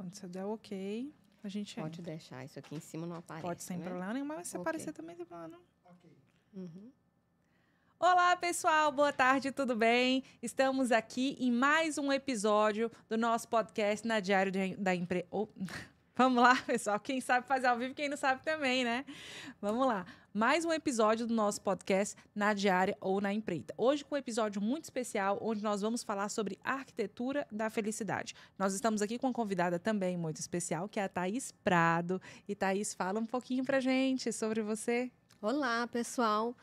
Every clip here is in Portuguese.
Quando você der o ok, a gente Pode deixar, isso aqui em cima não aparece, pode sem né? problema nenhum, mas se Ok. aparecer também tem problema não. Uhum. Olá, pessoal, boa tarde, tudo bem? Estamos aqui em mais um episódio do nosso podcast na Diário da Empresa. Vamos lá, pessoal, quem sabe faz ao vivo, quem não sabe também, né? Vamos lá, mais um episódio do nosso podcast na Diária ou na Empreita. Hoje com um episódio muito especial, onde nós vamos falar sobre a arquitetura da felicidade. Nós estamos aqui com uma convidada também muito especial, que é a Thaís Prado. E Thaís, fala um pouquinho pra gente sobre você. Olá, pessoal.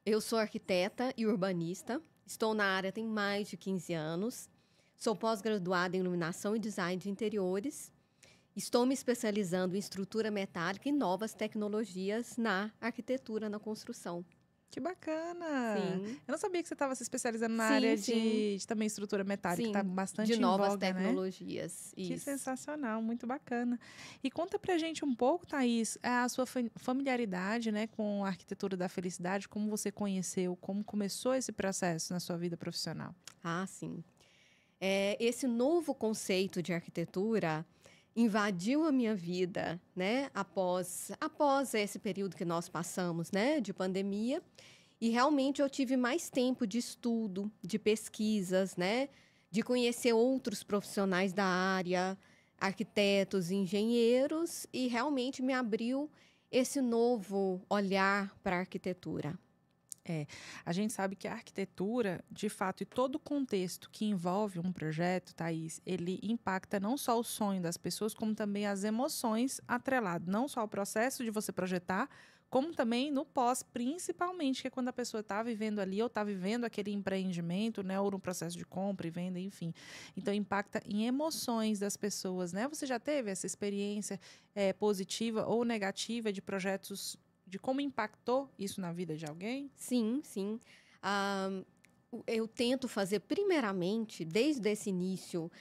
Eu sou arquiteta e urbanista. Estou na área tem mais de 15 anos. Sou pós-graduada em iluminação e design de interiores. Estou me especializando em estrutura metálica e novas tecnologias na arquitetura, na construção. Que bacana! Sim. Eu não sabia que você estava se especializando na Sim, área sim. de também estrutura metálica, Sim, está bastante de em novas voga, né? tecnologias. Que Isso. sensacional, muito bacana. E conta pra gente um pouco, Thaís, a sua familiaridade, né, com a arquitetura da felicidade, como você conheceu, como começou esse processo na sua vida profissional. Ah, sim. Esse novo conceito de arquitetura invadiu a minha vida, né, após esse período que nós passamos, né, de pandemia, e realmente eu tive mais tempo de estudo, de pesquisas, né, de conhecer outros profissionais da área, arquitetos, engenheiros, e realmente me abriu esse novo olhar para a arquitetura. A gente sabe que a arquitetura, de fato, e todo o contexto que envolve um projeto, Thaís, ele impacta não só o sonho das pessoas, como também as emoções atreladas, não só ao processo de você projetar, como também no pós, principalmente, que é quando a pessoa está vivendo ali ou está vivendo aquele empreendimento, né, ou no processo de compra e venda, enfim. Então, impacta em emoções das pessoas, né? Você já teve essa experiência positiva ou negativa de projetos, de como impactou isso na vida de alguém? Sim, sim. Eu tento fazer, primeiramente, desde esse início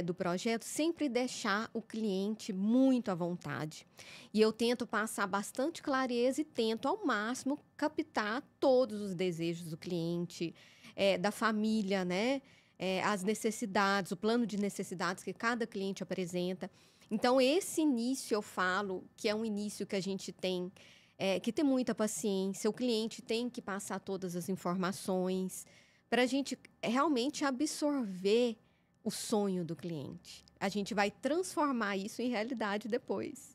do projeto, sempre deixar o cliente muito à vontade. E eu tento passar bastante clareza e tento, ao máximo, captar todos os desejos do cliente, da família, né? As necessidades, o plano de necessidades que cada cliente apresenta. Então, esse início, eu falo que é um início que a gente tem que ter muita paciência, o cliente tem que passar todas as informações para a gente realmente absorver o sonho do cliente. A gente vai transformar isso em realidade depois.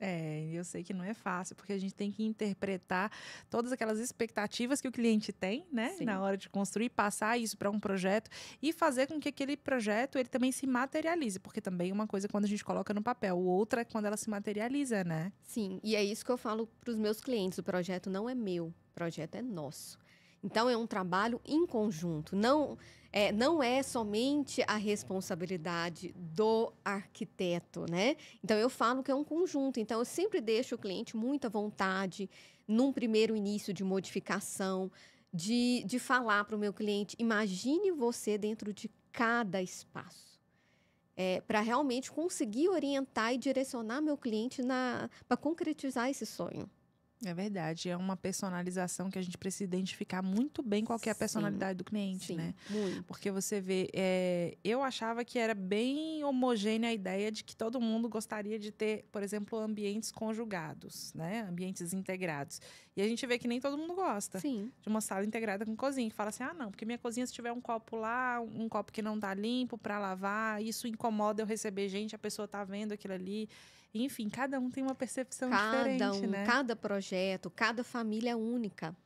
Eu sei que não é fácil, porque a gente tem que interpretar todas aquelas expectativas que o cliente tem, né, Sim. na hora de construir, passar isso para um projeto e fazer com que aquele projeto ele também se materialize, porque também uma coisa é quando a gente coloca no papel, outra é quando ela se materializa, né? Sim, e é isso que eu falo para os meus clientes. O projeto não é meu, o projeto é nosso. Então, é um trabalho em conjunto. Não é somente a responsabilidade do arquiteto, né? Então, eu falo que é um conjunto. Então, eu sempre deixo o cliente muito à vontade, num primeiro início de modificação, de falar para o meu cliente, imagine você dentro de cada espaço. Para realmente conseguir orientar e direcionar meu cliente para concretizar esse sonho. É verdade, é uma personalização que a gente precisa identificar muito bem qual que é a personalidade do cliente, Sim, né? muito. Porque você vê, eu achava que era bem homogênea a ideia de que todo mundo gostaria de ter, por exemplo, ambientes conjugados, né? Ambientes integrados. E a gente vê que nem todo mundo gosta Sim. de uma sala integrada com cozinha. Que fala assim, não, porque minha cozinha, se tiver um copo lá, um copo que não tá limpo para lavar, isso incomoda eu receber gente, a pessoa tá vendo aquilo ali. Enfim, cada um tem uma percepção diferente, né? Cada projeto, cada família é única.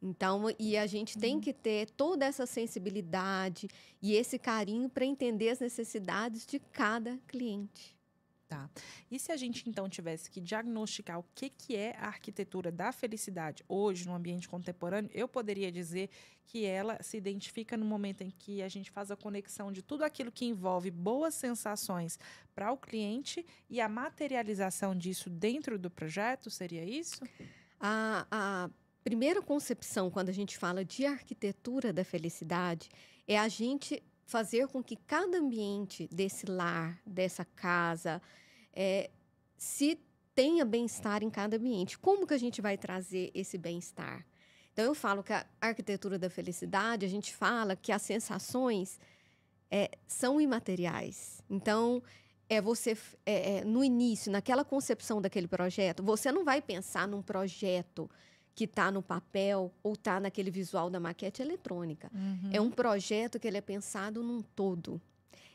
Então, e a gente tem que ter toda essa sensibilidade e esse carinho para entender as necessidades de cada cliente. Tá. E se a gente, então, tivesse que diagnosticar o que é a arquitetura da felicidade hoje, no ambiente contemporâneo, eu poderia dizer que ela se identifica no momento em que a gente faz a conexão de tudo aquilo que envolve boas sensações para o cliente e a materialização disso dentro do projeto, seria isso? A primeira concepção, quando a gente fala de arquitetura da felicidade, é a gente fazer com que cada ambiente desse lar, dessa casa, se tenha bem-estar em cada ambiente. Como que a gente vai trazer esse bem-estar? Então, eu falo que a arquitetura da felicidade, a gente fala que as sensações são imateriais. Então, você, no início, naquela concepção daquele projeto, você não vai pensar num projeto que está no papel ou está naquele visual da maquete eletrônica. É um projeto que ele é pensado num todo.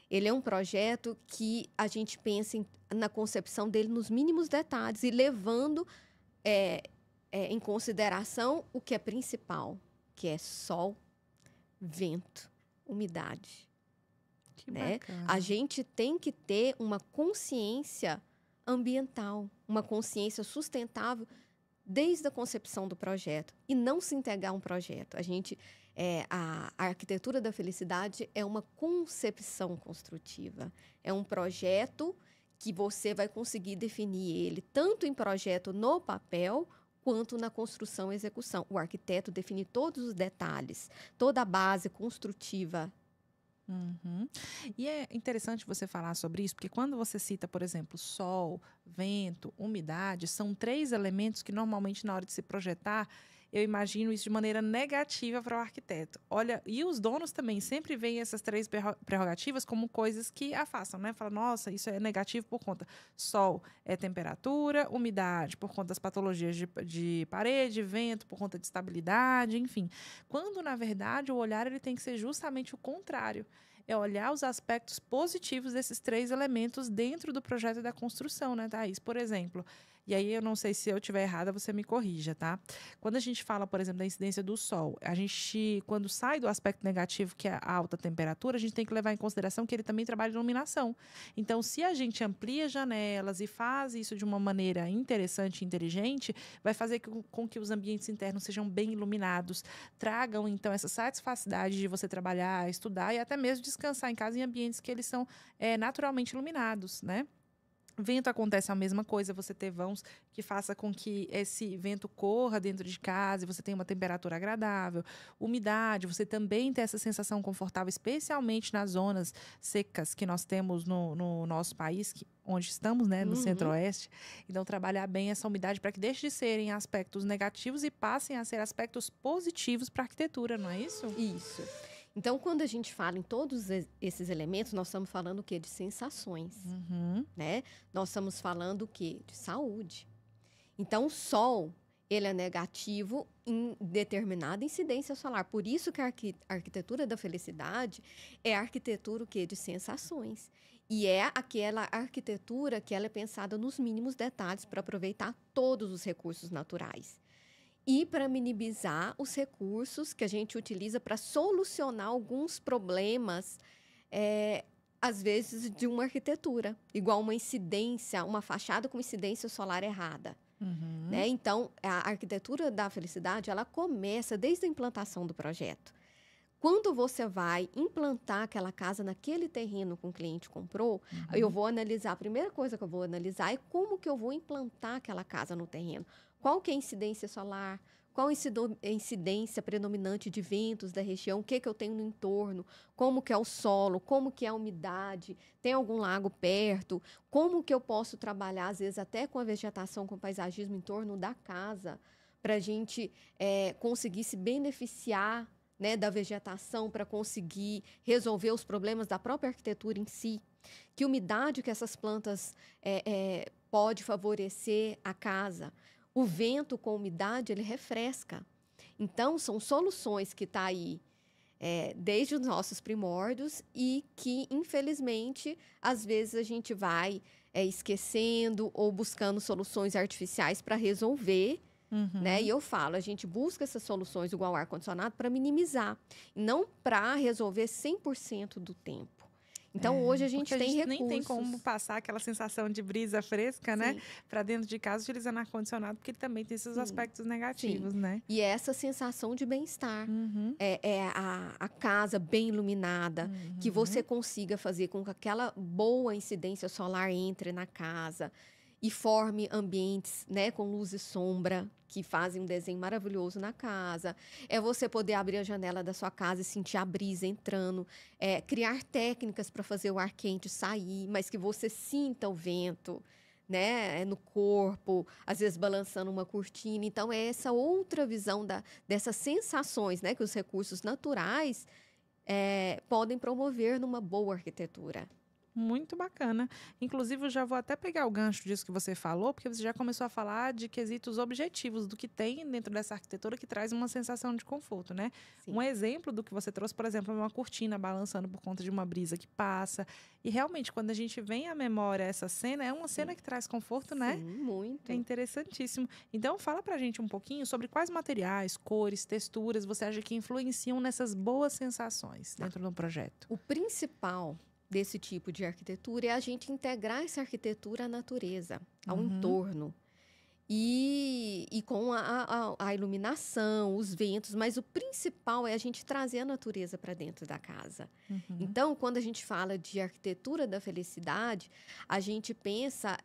Ele é um projeto que a gente pensa na concepção dele nos mínimos detalhes e levando em consideração o que é principal, que é sol, vento, umidade. Que Né? bacana. A gente tem que ter uma consciência ambiental, uma consciência sustentável desde a concepção do projeto e não se entregar a um projeto. A arquitetura da felicidade é uma concepção construtiva, é um projeto que você vai conseguir definir ele tanto em projeto no papel quanto na construção e execução. O arquiteto define todos os detalhes, toda a base construtiva. E é interessante você falar sobre isso, porque quando você cita, por exemplo, sol, vento, umidade, são 3 elementos que normalmente na hora de se projetar, eu imagino isso de maneira negativa para o arquiteto. Olha, e os donos também sempre veem essas 3 prerrogativas como coisas que afastam, né? Fala, nossa, isso é negativo por conta. Sol é temperatura, umidade por conta das patologias de parede, vento por conta de estabilidade, enfim. Quando, na verdade, o olhar ele tem que ser justamente o contrário. É olhar os aspectos positivos desses 3 elementos dentro do projeto da construção, né, Thaís? Por exemplo, e aí eu não sei se eu estiver errada, você me corrija, tá? Quando a gente fala, por exemplo, da incidência do sol, a gente, quando sai do aspecto negativo, que é a alta temperatura, a gente tem que levar em consideração que ele também trabalha de iluminação. Então, se a gente amplia janelas e faz isso de uma maneira interessante e inteligente, vai fazer com que os ambientes internos sejam bem iluminados, tragam, então, essa satisfação de você trabalhar, estudar e até mesmo descansar em casa em ambientes que eles são naturalmente iluminados, né? Vento acontece a mesma coisa, você ter vãos que faça com que esse vento corra dentro de casa e você tenha uma temperatura agradável. Umidade, você também tem essa sensação confortável, especialmente nas zonas secas que nós temos no nosso país, onde estamos, né, no Centro-Oeste. Então, trabalhar bem essa umidade para que deixe de serem aspectos negativos e passem a ser aspectos positivos para a arquitetura, não é isso? Isso. Então, quando a gente fala em todos esses elementos, nós estamos falando o quê? De sensações, né? Nós estamos falando o quê? De saúde. Então, o sol, ele é negativo em determinada incidência solar. Por isso que a arquitetura da felicidade é a arquitetura o quê? De sensações. E é aquela arquitetura que ela é pensada nos mínimos detalhes para aproveitar todos os recursos naturais. E para minimizar os recursos que a gente utiliza para solucionar alguns problemas, às vezes, de uma arquitetura. Igual uma incidência, uma fachada com incidência solar errada. Né? Então, a arquitetura da felicidade, ela começa desde a implantação do projeto. Quando você vai implantar aquela casa naquele terreno que o cliente comprou, eu vou analisar, a primeira coisa que eu vou analisar é como que eu vou implantar aquela casa no terreno. Qual que é a incidência solar? Qual a incidência predominante de ventos da região? O que eu tenho no entorno? Como que é o solo? Como que é a umidade? Tem algum lago perto? Como que eu posso trabalhar, às vezes, até com a vegetação, com o paisagismo em torno da casa, para a gente conseguir se beneficiar, né, da vegetação, para conseguir resolver os problemas da própria arquitetura em si? Que umidade que essas plantas pode favorecer a casa? O vento com umidade, ele refresca. Então, são soluções que estão aí desde os nossos primórdios e que, infelizmente, às vezes a gente vai esquecendo ou buscando soluções artificiais para resolver. Né? E eu falo, a gente busca essas soluções igual ao ar-condicionado para minimizar, não para resolver 100% do tempo. Então, hoje a gente tem recursos. Nem tem como passar aquela sensação de brisa fresca, Sim. né? Para dentro de casa, utilizando ar-condicionado, porque ele também tem esses aspectos negativos, né? E essa sensação de bem-estar. A casa bem iluminada, que você consiga fazer com que aquela boa incidência solar entre na casa e forme ambientes, né, com luz e sombra, que fazem um desenho maravilhoso na casa. É você poder abrir a janela da sua casa e sentir a brisa entrando. Criar técnicas para fazer o ar quente sair, mas que você sinta o vento, né, no corpo, às vezes balançando uma cortina. Então, é essa outra visão dessas sensações, né, que os recursos naturais podem promover numa boa arquitetura. Muito bacana. Inclusive, eu já vou até pegar o gancho disso que você falou, porque você já começou a falar de quesitos objetivos do que tem dentro dessa arquitetura que traz uma sensação de conforto, né? Sim. Um exemplo do que você trouxe, por exemplo, é uma cortina balançando por conta de uma brisa que passa. E realmente, quando a gente vem à memória essa cena, é uma cena que traz conforto, né? Sim, muito. É interessantíssimo. Então, fala pra gente um pouquinho sobre quais materiais, cores, texturas você acha que influenciam nessas boas sensações dentro de um projeto. O principal desse tipo de arquitetura é a gente integrar essa arquitetura à natureza, ao entorno. E com a iluminação, os ventos, mas o principal é a gente trazer a natureza para dentro da casa. Então, quando a gente fala de arquitetura da felicidade, a gente pensa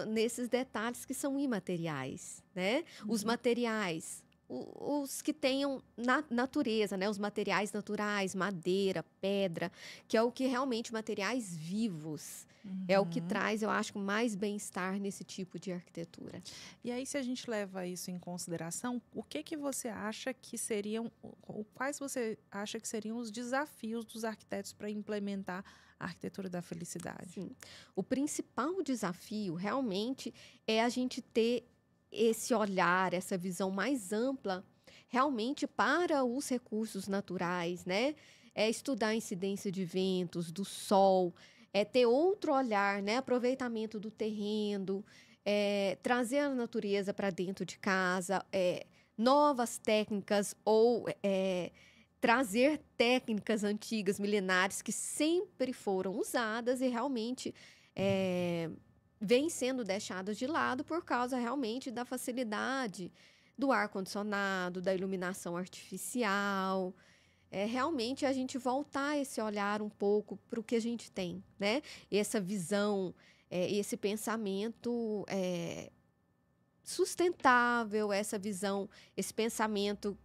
nesses detalhes que são imateriais, né? Os materiais, os que tenham natureza, né? Os materiais naturais, madeira, pedra, que é o que realmente materiais vivos. É o que traz, eu acho, mais bem-estar nesse tipo de arquitetura. E aí, se a gente leva isso em consideração, o que você acha que seriam, quais você acha que seriam os desafios dos arquitetos para implementar a arquitetura da felicidade? Sim. O principal desafio, realmente, é a gente ter esse olhar, essa visão mais ampla, realmente para os recursos naturais, né? É estudar a incidência de ventos, do sol, é ter outro olhar, né? Aproveitamento do terreno, trazer a natureza para dentro de casa, novas técnicas ou trazer técnicas antigas, milenares, que sempre foram usadas e realmente vêm sendo deixadas de lado por causa realmente da facilidade do ar-condicionado, da iluminação artificial. Realmente a gente voltar esse olhar um pouco para o que a gente tem, né? Essa visão, esse pensamento sustentável, essa visão, esse pensamento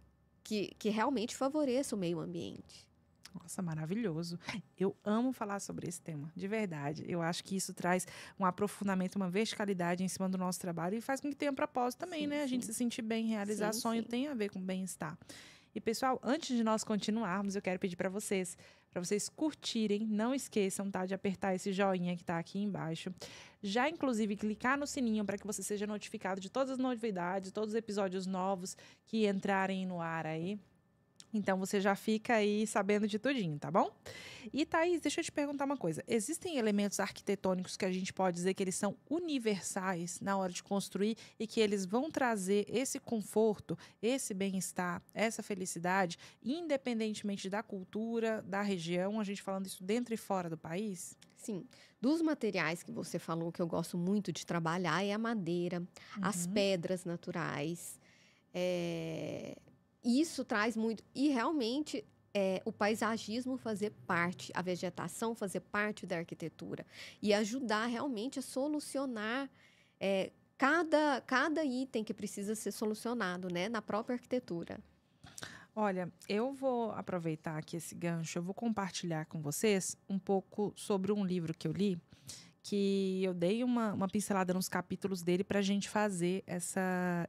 que realmente favoreça o meio ambiente. Nossa, maravilhoso. Eu amo falar sobre esse tema, de verdade. Eu acho que isso traz um aprofundamento, uma verticalidade em cima do nosso trabalho e faz com que tenha propósito também, Sim, né? A gente sim. se sentir bem, realizar Sim, sonho sim. tem a ver com bem-estar. E, pessoal, antes de nós continuarmos, eu quero pedir para vocês curtirem, não esqueçam, tá, de apertar esse joinha que está aqui embaixo. Já, inclusive, clicar no sininho para que você seja notificado de todas as novidades, todos os episódios novos que entrarem no ar aí. Então, você já fica aí sabendo de tudinho, tá bom? E, Thaís, deixa eu te perguntar uma coisa. Existem elementos arquitetônicos que a gente pode dizer que eles são universais na hora de construir e que eles vão trazer esse conforto, esse bem-estar, essa felicidade, independentemente da cultura, da região, a gente falando isso dentro e fora do país? Sim. Dos materiais que você falou que eu gosto muito de trabalhar é a madeira, as pedras naturais. Isso traz muito. E realmente o paisagismo fazer parte, a vegetação fazer parte da arquitetura. E ajudar realmente a solucionar cada item que precisa ser solucionado, né, na própria arquitetura. Olha, eu vou aproveitar aqui esse gancho, eu vou compartilhar com vocês um pouco sobre um livro que eu li, que eu dei uma pincelada nos capítulos dele para a gente fazer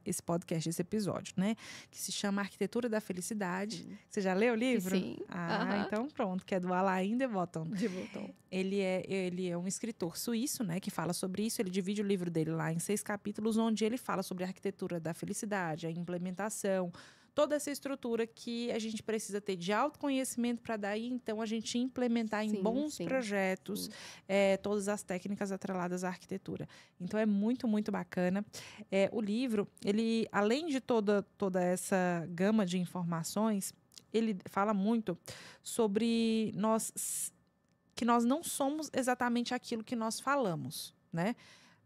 esse podcast, esse episódio, né? Que se chama Arquitetura da Felicidade. Sim. Você já leu o livro? Sim. Então pronto, que é do Alain de Botton. De botão. Ele é um escritor suíço, né, que fala sobre isso. Ele divide o livro dele lá em 6 capítulos, onde ele fala sobre a arquitetura da felicidade, a implementação, toda essa estrutura que a gente precisa ter de autoconhecimento para daí, então, a gente implementar em bons projetos todas as técnicas atreladas à arquitetura. Então, é muito, muito bacana. O livro, ele, além de toda essa gama de informações, ele fala muito sobre que nós não somos exatamente aquilo que nós falamos, né?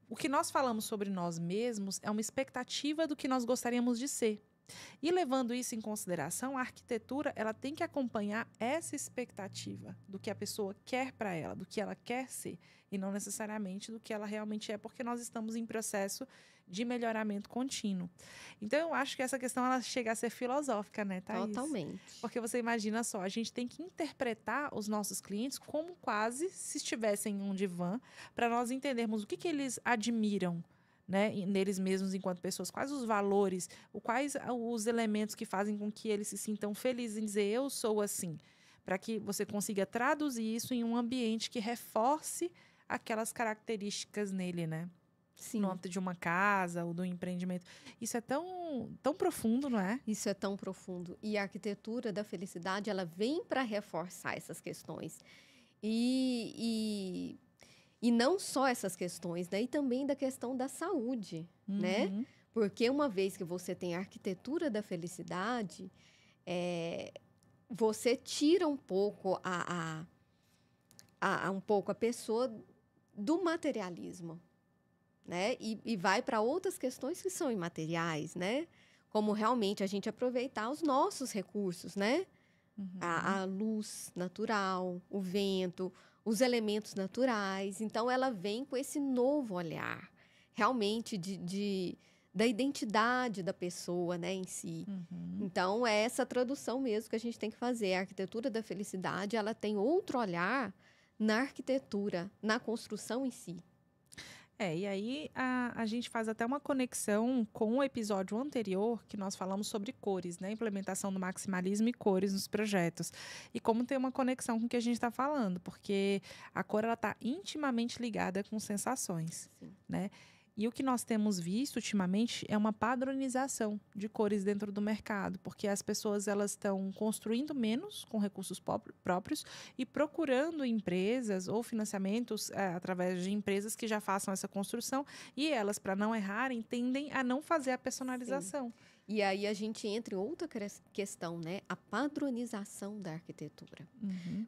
O que nós falamos sobre nós mesmos é uma expectativa do que nós gostaríamos de ser. E levando isso em consideração, a arquitetura ela tem que acompanhar essa expectativa do que a pessoa quer para ela, do que ela quer ser, e não necessariamente do que ela realmente é, porque nós estamos em processo de melhoramento contínuo. Então, eu acho que essa questão ela chega a ser filosófica, né, Thaís? Totalmente. Porque você imagina só, a gente tem que interpretar os nossos clientes como quase se estivessem em um divã, para nós entendermos o que eles admiram, né, neles mesmos enquanto pessoas, quais os valores, quais os elementos que fazem com que eles se sintam felizes em dizer eu sou assim, para que você consiga traduzir isso em um ambiente que reforce aquelas características nele, né? Sim. No âmbito de uma casa ou do empreendimento. Isso é tão profundo, não é? Isso é tão profundo. E a arquitetura da felicidade, ela vem para reforçar essas questões. E não só essas questões, né? E também da questão da saúde, né? Porque uma vez que você tem a arquitetura da felicidade, você tira um pouco a pessoa do materialismo, né? E vai para outras questões que são imateriais, né? Como realmente a gente aproveitar os nossos recursos, né? A luz natural, o vento, os elementos naturais. Então, ela vem com esse novo olhar, realmente da identidade da pessoa, né, em si. Então, é essa tradução mesmo que a gente tem que fazer. A arquitetura da felicidade, ela tem outro olhar na arquitetura, na construção em si. E aí a gente faz até uma conexão com o episódio anterior que nós falamos sobre cores, né? Implementação do maximalismo e cores nos projetos. E como tem uma conexão com o que a gente está falando, porque a cor está intimamente ligada com sensações, né? E o que nós temos visto ultimamente é uma padronização de cores dentro do mercado, porque as pessoas elas estão construindo menos com recursos próprios e procurando empresas ou financiamentos através de empresas que já façam essa construção, e elas, para não errarem, tendem a não fazer a personalização. Sim. E aí a gente entra em outra questão, né? A padronização da arquitetura.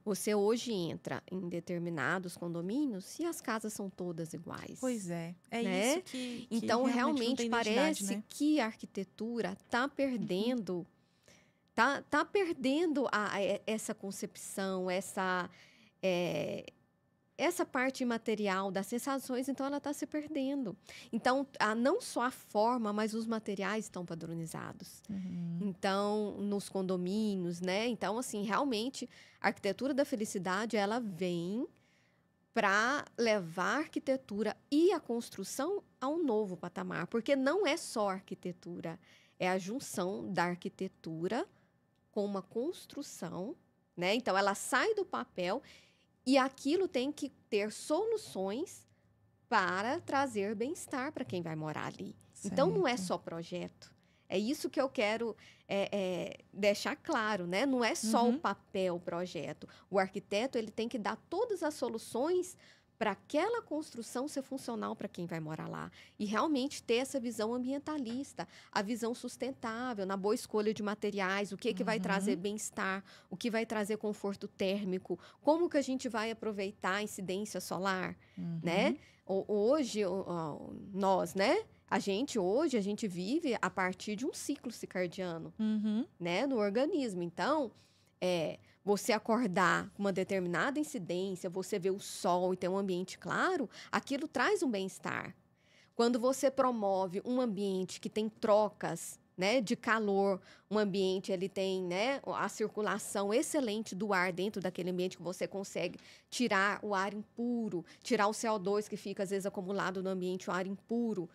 Você hoje entra em determinados condomínios e as casas são todas iguais. Pois é. Né? Isso que então, realmente parece, né, que a arquitetura está perdendo, tá perdendo essa concepção, essa parte imaterial das sensações, então ela está se perdendo. Então, não só a forma, mas os materiais estão padronizados. Então, nos condomínios, né? Então, assim, realmente, a arquitetura da felicidade, ela vem para levar a arquitetura e a construção a um novo patamar. Porque não é só arquitetura, é a junção da arquitetura com uma construção, né? Então, ela sai do papel e aquilo tem que ter soluções para trazer bem-estar para quem vai morar ali. Certo. Então, não é só projeto. É isso que eu quero deixar claro, né? Não é só o papel, o projeto. O arquiteto ele tem que dar todas as soluções para aquela construção ser funcional para quem vai morar lá. E realmente ter essa visão ambientalista, a visão sustentável, na boa escolha de materiais, o que vai trazer bem-estar, o que vai trazer conforto térmico, como que a gente vai aproveitar a incidência solar, né? Hoje, nós, né? A gente vive a partir de um ciclo circadiano, né? No organismo. Então, você acordar com uma determinada incidência, você ver o sol e ter um ambiente claro, aquilo traz um bem-estar. Quando você promove um ambiente que tem trocas, né, de calor, um ambiente ele tem, né, a circulação excelente do ar dentro daquele ambiente, que você consegue tirar o ar impuro, tirar o CO2 que fica às vezes acumulado no ambiente, o ar impuro.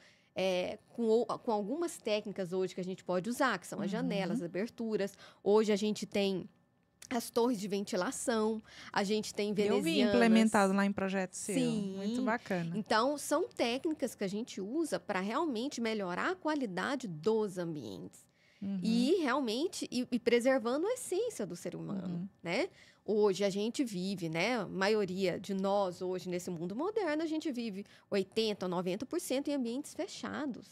Com algumas técnicas hoje que a gente pode usar, que são as janelas, as aberturas. Hoje a gente tem as torres de ventilação, a gente tem venezianas. Eu vi implementado lá em projeto seu. Sim. Muito bacana. Então, são técnicas que a gente usa para realmente melhorar a qualidade dos ambientes. E realmente, e preservando a essência do ser humano, né? Hoje a gente vive, né? A maioria de nós hoje nesse mundo moderno, a gente vive 80%, 90% em ambientes fechados,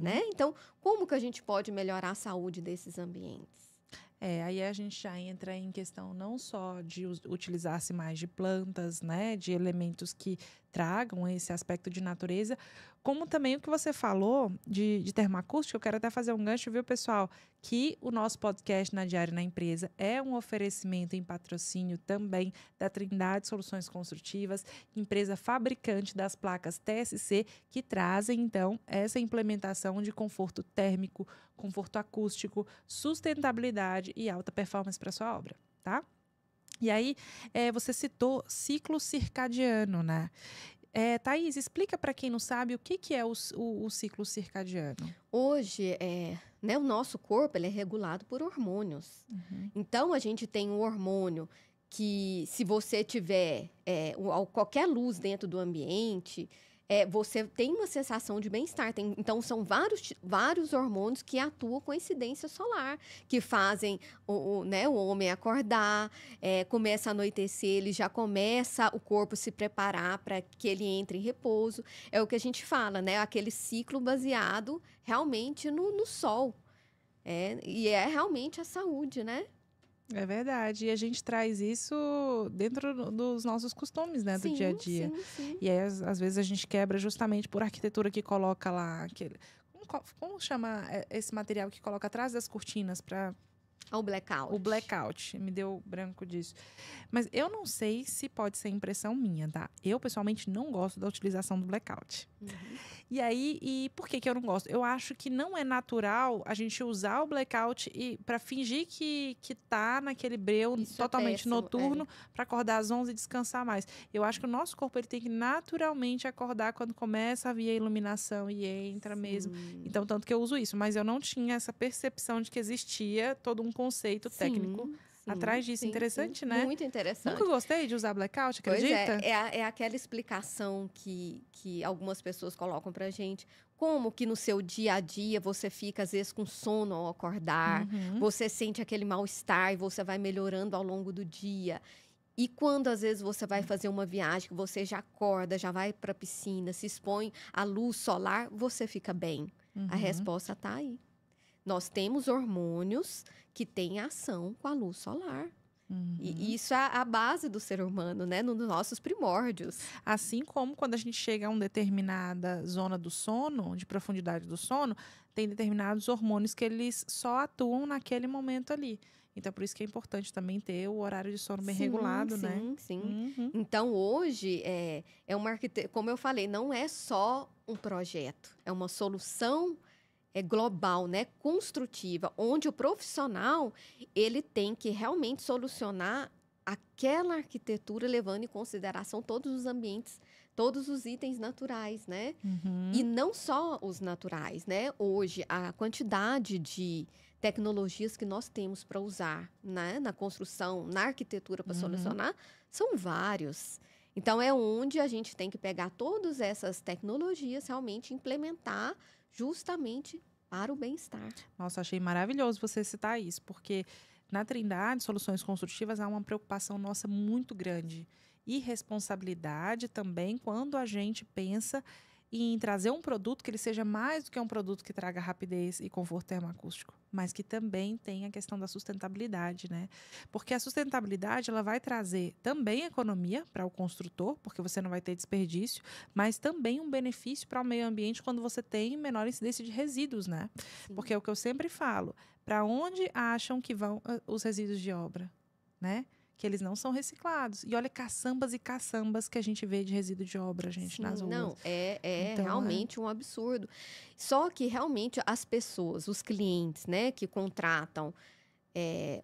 né? Então, como que a gente pode melhorar a saúde desses ambientes? Aí a gente já entra em questão não só de utilizar-se mais de plantas, né, de elementos que tragam esse aspecto de natureza, como também o que você falou de termoacústica. Eu quero até fazer um gancho, viu, pessoal, que o nosso podcast na Diário na Empresa é um oferecimento em patrocínio também da Trindade Soluções Construtivas, empresa fabricante das placas TSC, que trazem, então, essa implementação de conforto térmico, conforto acústico, sustentabilidade e alta performance para sua obra, tá? E aí, você citou ciclo circadiano, né? Thaís, explica para quem não sabe o que é o ciclo circadiano. Hoje, né? O nosso corpo ele é regulado por hormônios. Então, a gente tem um hormônio que, se você tiver qualquer luz dentro do ambiente, você tem uma sensação de bem-estar. Então, são vários hormônios que atuam com incidência solar, que fazem né, o homem acordar, começa a anoitecer, ele já começa o corpo se preparar para que ele entre em repouso. É o que a gente fala, né? Aquele ciclo baseado realmente no sol. E é realmente a saúde, né? É verdade. E a gente traz isso dentro dos nossos costumes, né? Do dia a dia. Sim. E aí, às vezes, a gente quebra justamente por arquitetura que coloca lá aquele. Como chama esse material que coloca atrás das cortinas para. O blackout. O blackout. Me deu branco disso. Mas eu não sei se pode ser impressão minha, tá? Eu, pessoalmente, não gosto da utilização do blackout. E aí, por que eu não gosto? Eu acho que não é natural a gente usar o blackout para fingir que tá naquele breu Isso totalmente péssimo, noturno, para acordar às 11 e descansar mais. Eu acho que o nosso corpo ele tem que naturalmente acordar quando começa a vir a iluminação e entra mesmo. Então, tanto que eu uso isso. Mas eu não tinha essa percepção de que existia todo um conceito técnico atrás disso. Interessante, né? Muito interessante. Nunca gostei de usar blackout, acredita? Pois é aquela explicação que algumas pessoas colocam pra gente. Como que no seu dia a dia você fica, às vezes, com sono ao acordar, você sente aquele mal-estar e você vai melhorando ao longo do dia. E quando, às vezes, você vai fazer uma viagem, que você já acorda, já vai pra piscina, se expõe à luz solar, você fica bem. A resposta tá aí. Nós temos hormônios que têm ação com a luz solar. E isso é a base do ser humano, né? Nos nossos primórdios. Assim como quando a gente chega a uma determinada zona do sono, de profundidade do sono, tem determinados hormônios que eles só atuam naquele momento ali. Então, por isso que é importante também ter o horário de sono bem regulado, né? Sim. Então, hoje, uma arquitetura, como eu falei, não é só um projeto, é uma solução global, né, construtiva, onde o profissional ele tem que realmente solucionar aquela arquitetura levando em consideração todos os ambientes, todos os itens naturais, né? E não só os naturais, né? Hoje, a quantidade de tecnologias que nós temos para usar, né, na construção, na arquitetura para solucionar, são vários. Então, é onde a gente tem que pegar todas essas tecnologias, realmente implementar justamente para o bem-estar. Nossa, achei maravilhoso você citar isso, porque na Trindade Soluções Construtivas há uma preocupação nossa muito grande e responsabilidade também quando a gente pensa em trazer um produto que ele seja mais do que um produto que traga rapidez e conforto termoacústico, mas que também tem a questão da sustentabilidade, né? Porque a sustentabilidade ela vai trazer também economia para o construtor, porque você não vai ter desperdício, mas também um benefício para o meio ambiente quando você tem menor incidência de resíduos, né? Sim. Porque é o que eu sempre falo, para onde acham que vão os resíduos de obra, né? Que eles não são reciclados. E olha caçambas e caçambas que a gente vê de resíduo de obra, gente, nas ruas. Não, Então, realmente um absurdo. Só que realmente as pessoas, os clientes, né, que contratam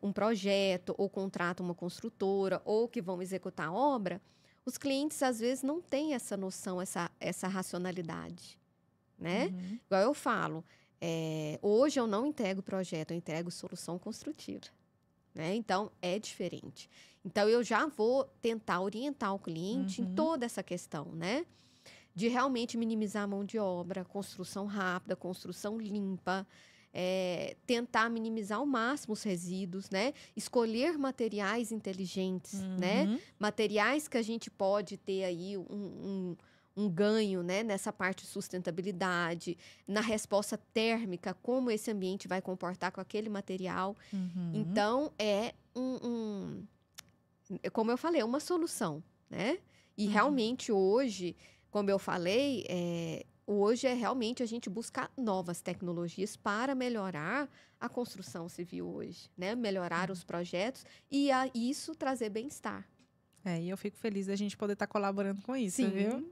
um projeto ou contratam uma construtora ou que vão executar a obra, os clientes às vezes não têm essa noção, essa racionalidade, né? Igual eu falo, hoje eu não entrego projeto, eu entrego solução construtiva. Né? Então, é diferente. Então, eu já vou tentar orientar o cliente em toda essa questão, né? De realmente minimizar a mão de obra, construção rápida, construção limpa, tentar minimizar ao máximo os resíduos, né? Escolher materiais inteligentes, né? Materiais que a gente pode ter aí um ganho, né, nessa parte de sustentabilidade, na resposta térmica, como esse ambiente vai comportar com aquele material. Então, como eu falei, é uma solução, né? E realmente hoje, como eu falei, hoje é realmente a gente buscar novas tecnologias para melhorar a construção civil hoje, né? Melhorar os projetos e isso trazer bem-estar. E eu fico feliz da gente poder estar colaborando com isso, Sim. viu?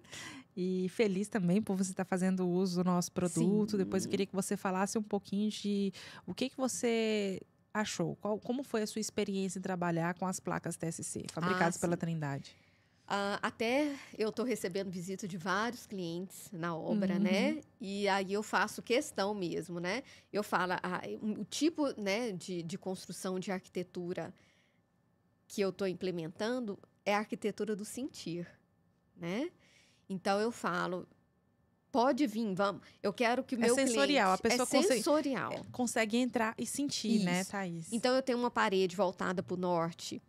E feliz também por você estar fazendo uso do nosso produto. Sim. Depois eu queria que você falasse um pouquinho de o que você achou. Como foi a sua experiência em trabalhar com as placas TSC, fabricadas pela sim. Trindade? Até eu estou recebendo visita de vários clientes na obra, né? E aí eu faço questão mesmo, né? Eu falo, o tipo, né, de construção de arquitetura que eu estou implementando é a arquitetura do sentir, né? Então eu falo, pode vir, vamos. Eu quero que o meu sensorial, a cliente... pessoa sensorial. consegue entrar e sentir, né, Isso. Thaís? Então eu tenho uma parede voltada para o norte.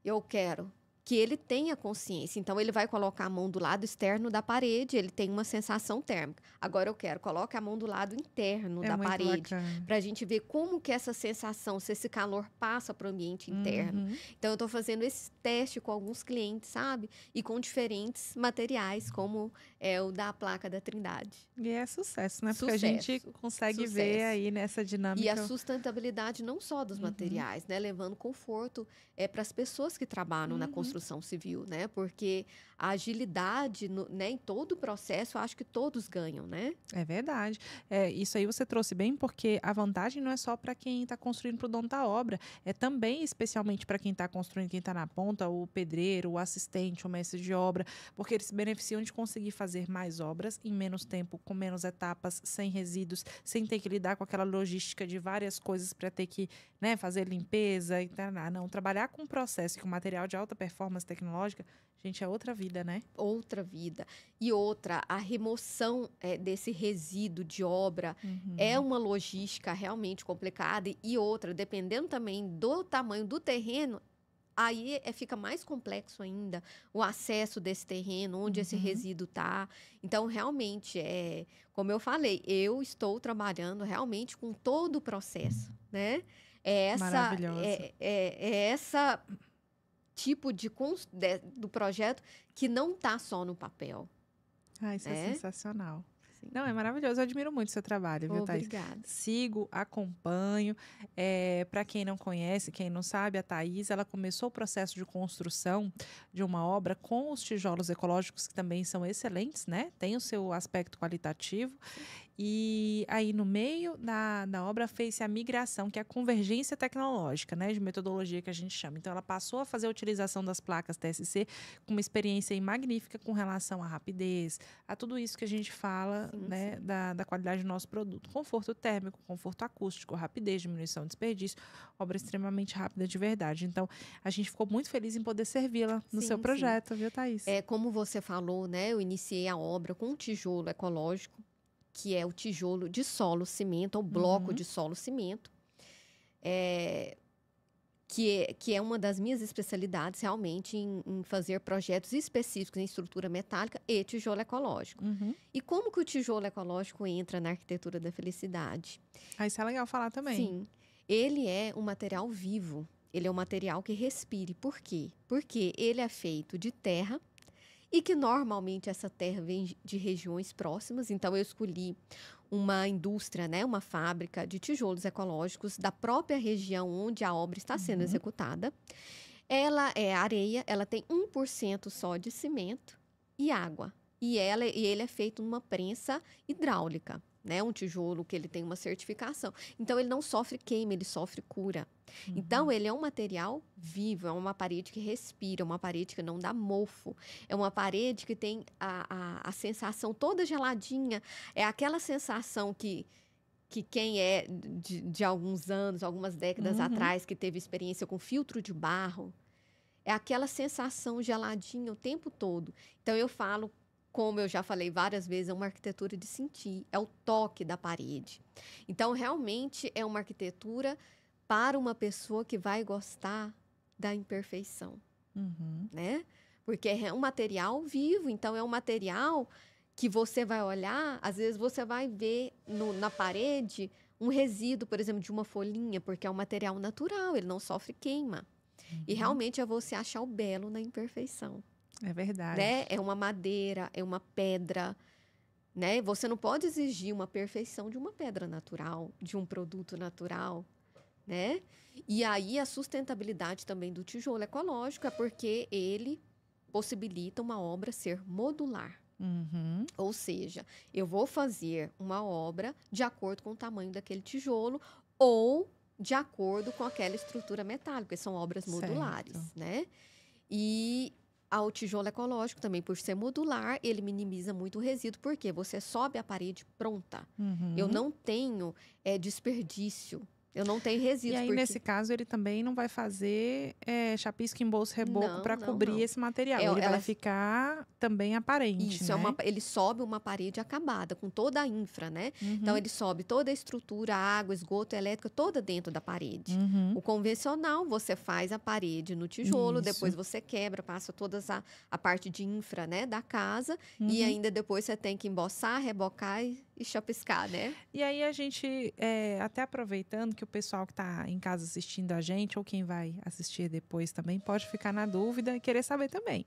Eu quero que ele tenha consciência. Então, ele vai colocar a mão do lado externo da parede, ele tem uma sensação térmica. Agora, eu quero, coloque a mão do lado interno da muito parede, bacana. para a gente ver como que essa sensação, se esse calor passa para o ambiente interno. Então, eu estou fazendo esse teste com alguns clientes, sabe? E com diferentes materiais, como é o da placa da Trindade. E é sucesso, né? Porque Sucesso. a gente consegue ver aí nessa dinâmica. E a sustentabilidade não só dos materiais, né? Levando conforto para as pessoas que trabalham na construção civil, né? Porque a agilidade, né, em todo o processo, eu acho que todos ganham, né? É verdade. Isso aí você trouxe bem, porque a vantagem não é só para quem está construindo para o dono da obra, é também especialmente para quem está construindo, quem está na ponta, o pedreiro, o assistente, o mestre de obra, porque eles se beneficiam de conseguir fazer mais obras em menos tempo, com menos etapas, sem resíduos, sem ter que lidar com aquela logística de várias coisas para ter que, né, fazer limpeza, internar. Não, trabalhar com processo e com material de alta performance tecnológica, gente, é outra vida, né? Outra vida. E outra, a remoção desse resíduo de obra é uma logística realmente complicada. E outra, dependendo também do tamanho do terreno, aí fica mais complexo ainda o acesso desse terreno, onde esse resíduo está. Então, realmente, como eu falei, eu estou trabalhando realmente com todo o processo, né? Maravilhoso. Essa tipo do projeto que não está só no papel. Isso é sensacional. Sim. Não, é maravilhoso. Eu admiro muito o seu trabalho, viu, Thaís? Obrigada. Sigo, acompanho. Para quem não conhece, quem não sabe, a Thaís, ela começou o processo de construção de uma obra com os tijolos ecológicos, que também são excelentes, né? Tem o seu aspecto qualitativo. E aí, no meio da obra, fez-se a migração, que é a convergência tecnológica, né? De metodologia que a gente chama. Então, ela passou a fazer a utilização das placas TSC com uma experiência aí magnífica com relação à rapidez, a tudo isso que a gente fala, né? Sim. Da qualidade do nosso produto. Conforto térmico, conforto acústico, rapidez, diminuição de desperdício, obra extremamente rápida de verdade. Então, a gente ficou muito feliz em poder servi-la no seu projeto, viu, Thaís? Como você falou, né? Eu iniciei a obra com um tijolo ecológico, que é o tijolo de solo cimento, ou bloco de solo cimento, que é uma das minhas especialidades realmente em fazer projetos específicos em estrutura metálica e tijolo ecológico. E como que o tijolo ecológico entra na arquitetura da felicidade? Isso é legal falar também. Sim, ele é um material vivo, ele é um material que respire. Por quê? Porque ele é feito de terra, e que normalmente essa terra vem de regiões próximas. Então, eu escolhi uma indústria, né, uma fábrica de tijolos ecológicos da própria região onde a obra está sendo executada. Ela é areia, ela tem 1% só de cimento e água. E ele é feito numa prensa hidráulica, né? Um tijolo que ele tem uma certificação. Então, ele não sofre queima, ele sofre cura. Então, ele é um material vivo, é uma parede que respira, uma parede que não dá mofo, é uma parede que tem a sensação toda geladinha, é aquela sensação que quem é de alguns anos, algumas décadas atrás, que teve experiência com filtro de barro, é aquela sensação geladinha o tempo todo. Então, eu falo, como eu já falei várias vezes, é uma arquitetura de sentir, é o toque da parede. Então, realmente, é uma arquitetura para uma pessoa que vai gostar da imperfeição, né? Porque é um material vivo, então é um material que você vai olhar, às vezes você vai ver na parede um resíduo, por exemplo, de uma folhinha, porque é um material natural, ele não sofre queima. E realmente é você achar o belo na imperfeição. É verdade. Né? É uma madeira, é uma pedra, né? Você não pode exigir uma perfeição de uma pedra natural, de um produto natural, né? E aí a sustentabilidade também do tijolo ecológico é porque ele possibilita uma obra ser modular. Ou seja, eu vou fazer uma obra de acordo com o tamanho daquele tijolo ou de acordo com aquela estrutura metálica, que são obras modulares, né? E ao tijolo ecológico também, por ser modular, ele minimiza muito o resíduo, porque você sobe a parede pronta. Eu não tenho desperdício, eu não tenho E resíduos. aí, nesse caso, ele também não vai fazer chapisco, embolso, reboco para cobrir não. esse material. Ele vai ficar também aparente, Isso, né? ele sobe uma parede acabada, com toda a infra, né? Então, ele sobe toda a estrutura, água, esgoto, elétrica, toda dentro da parede. O convencional, você faz a parede no tijolo, depois você quebra, passa toda a parte de infra, né, da casa, e ainda depois você tem que emboçar, rebocar e chapiscar, né? E aí a gente, até aproveitando que o pessoal que está em casa assistindo a gente, ou quem vai assistir depois também, pode ficar na dúvida e querer saber também.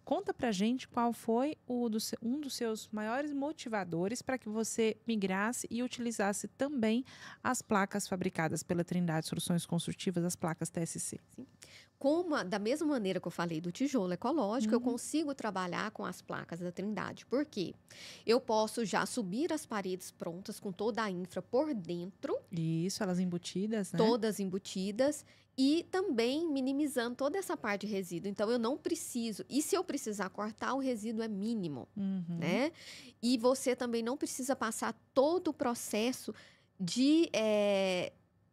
Conta pra gente qual foi um dos seus maiores motivadores para que você migrasse e utilizasse também as placas fabricadas pela Trindade Soluções Construtivas, as placas TSC. Sim. Da mesma maneira que eu falei do tijolo ecológico, eu consigo trabalhar com as placas da Trindade. Por quê? Eu posso já subir as paredes prontas com toda a infra por dentro. Isso, elas embutidas, né? Todas embutidas. E também minimizando toda essa parte de resíduo. Então, eu não preciso. E se eu precisar cortar, o resíduo é mínimo, né? E você também não precisa passar todo o processo de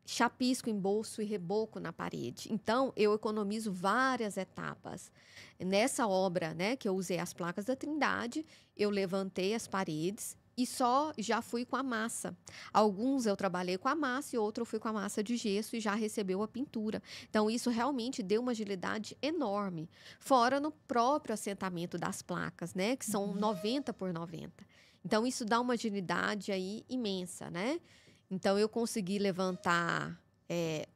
chapisco, embolso e reboco na parede. Então, eu economizo várias etapas. Nessa obra, né, que eu usei as placas da Trindade, eu levantei as paredes e já fui com a massa. Alguns eu trabalhei com a massa e outro eu fui com a massa de gesso e já recebeu a pintura. Então, isso realmente deu uma agilidade enorme. Fora no próprio assentamento das placas, né, que são 90 por 90. Então, isso dá uma agilidade aí imensa, né? Então, eu consegui levantar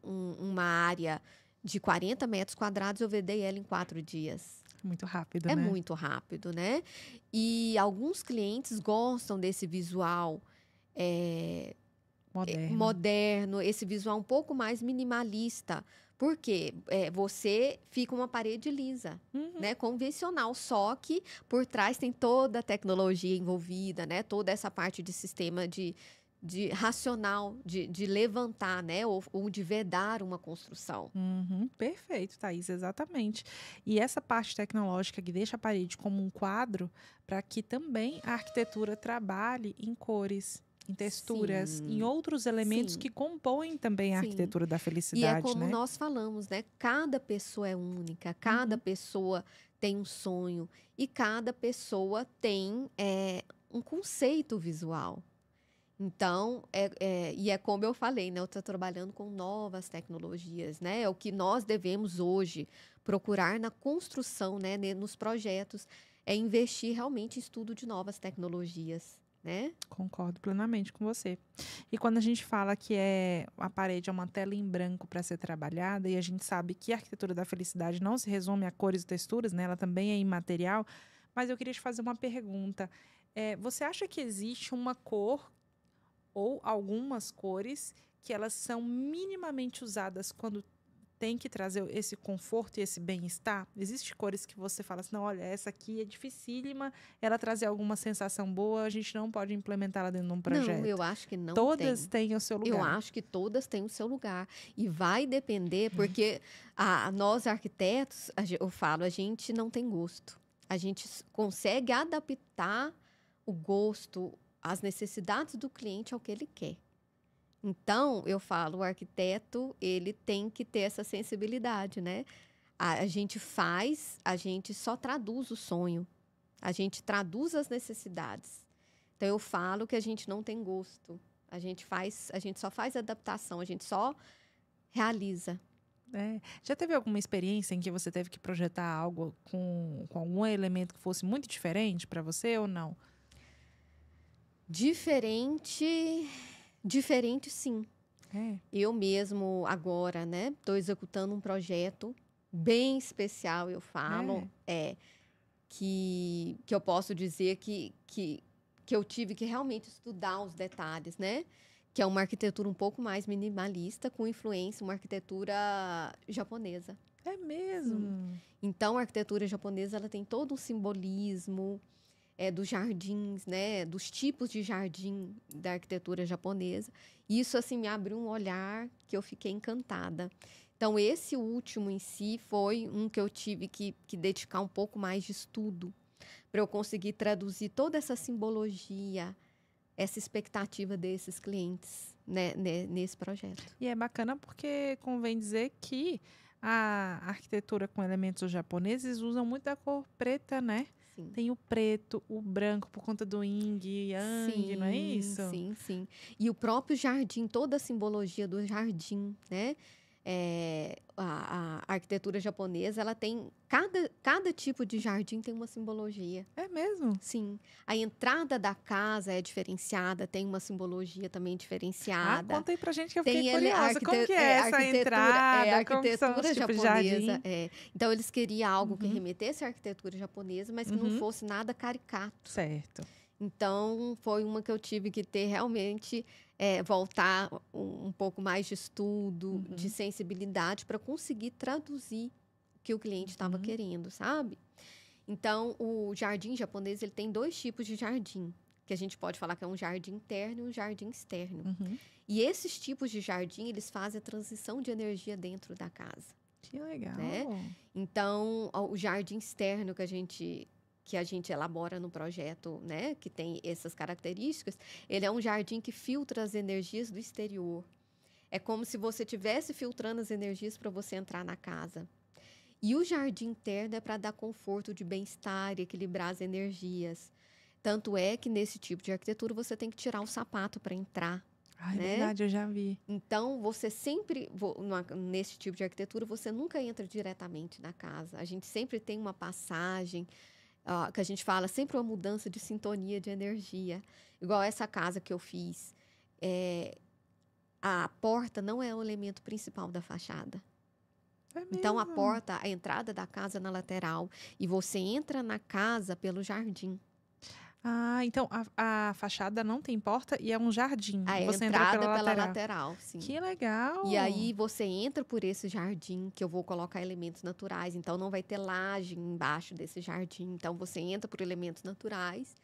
uma área de 40 metros quadrados, eu vedei ela em 4 dias. Muito rápido, né? É muito rápido, né? E alguns clientes gostam desse visual moderno, esse visual um pouco mais minimalista. Porque você fica uma parede lisa, né? Convencional, só que por trás tem toda a tecnologia envolvida, né? Toda essa parte de sistema de racional, de levantar, né? Ou de vedar uma construção. Perfeito, Thaís, exatamente. E essa parte tecnológica que deixa a parede como um quadro, para que também a arquitetura trabalhe em cores, em texturas, em outros elementos que compõem também a arquitetura da felicidade. E é como nós falamos, né? Cada pessoa é única, cada pessoa tem um sonho e cada pessoa tem um conceito visual. Então, e é como eu falei, né? Eu estou trabalhando com novas tecnologias, né? É o que nós devemos hoje procurar na construção, né? Nos projetos, é investir realmente em estudo de novas tecnologias, né? Concordo plenamente com você. E quando a gente fala que a parede é uma tela em branco para ser trabalhada, e a gente sabe que a arquitetura da felicidade não se resume a cores e texturas, né? Ela também é imaterial, mas eu queria te fazer uma pergunta. Você acha que existe uma cor ou algumas cores que elas são minimamente usadas quando tem que trazer esse conforto e esse bem-estar? Existem cores que você fala assim, não, olha, essa aqui é dificílima, ela trazer alguma sensação boa, a gente não pode implementá-la dentro de um projeto. Não, eu acho que não Todas têm o seu lugar. Eu acho que todas têm o seu lugar. E vai depender, porque nós arquitetos, eu falo, a gente não tem gosto. A gente consegue adaptar o gosto, as necessidades do cliente ao que ele quer. Então, eu falo, o arquiteto, ele tem que ter essa sensibilidade, né? A gente só traduz o sonho. A gente traduz as necessidades. Então, eu falo que a gente não tem gosto. A gente só faz adaptação, a gente só realiza. Já teve alguma experiência em que você teve que projetar algo com algum elemento que fosse muito diferente para você ou não? Diferente, sim. Eu mesmo agora, né, estou executando um projeto bem especial, eu falo, que eu posso dizer que eu tive que realmente estudar os detalhes, né? Que é uma arquitetura um pouco mais minimalista, com influência, uma arquitetura japonesa. É mesmo? Então, a arquitetura japonesa, ela tem todo um simbolismo dos jardins, né? Dos tipos de jardim da arquitetura japonesa. E isso, assim, me abriu um olhar que eu fiquei encantada. Então, esse último em si foi um que eu tive que dedicar um pouco mais de estudo para eu conseguir traduzir toda essa simbologia, essa expectativa desses clientes, né, nesse projeto. E é bacana porque convém dizer que a arquitetura com elementos japoneses usam muito a cor preta, né? Sim. Tem o preto, o branco por conta do yin e yang, não é isso? Sim, sim. E o próprio jardim, toda a simbologia do jardim, né? A arquitetura japonesa, ela tem cada tipo de jardim tem uma simbologia. É mesmo? Sim. A entrada da casa é diferenciada, tem uma simbologia também diferenciada. Conta aí pra gente que eu Tem fiquei ele, curiosa. Como que é essa entrada? a Como que são os arquitetura tipos de japonesa. jardim? Então, eles queriam algo que remetesse à arquitetura japonesa, mas que não fosse nada caricato. Certo. Então, foi uma que eu tive que ter realmente, voltar um pouco mais de estudo, de sensibilidade, para conseguir traduzir o que o cliente estava querendo, sabe? Então, o jardim japonês, ele tem 2 tipos de jardim, que a gente pode falar que é um jardim interno e um jardim externo. E esses tipos de jardim, eles fazem a transição de energia dentro da casa. Que legal. Né? Então, o jardim externo que a gente elabora no projeto, né, que tem essas características, ele é um jardim que filtra as energias do exterior. É como se você estivesse filtrando as energias para você entrar na casa. E o jardim interno é para dar conforto de bem-estar e equilibrar as energias. Tanto é que nesse tipo de arquitetura você tem que tirar o sapato para entrar. É verdade, eu já vi. Então, você sempre, nesse tipo de arquitetura, você nunca entra diretamente na casa. A gente sempre tem uma passagem, que a gente fala, sempre uma mudança de sintonia de energia. Igual essa casa que eu fiz. A porta não é o elemento principal da fachada. Então, a porta, a entrada da casa na lateral. E você entra na casa pelo jardim. Então a fachada não tem porta e é um jardim. Você entrada entra pela lateral, sim. Que legal! E aí você entra por esse jardim, que eu vou colocar elementos naturais. Então, não vai ter laje embaixo desse jardim. Então, você entra por elementos naturais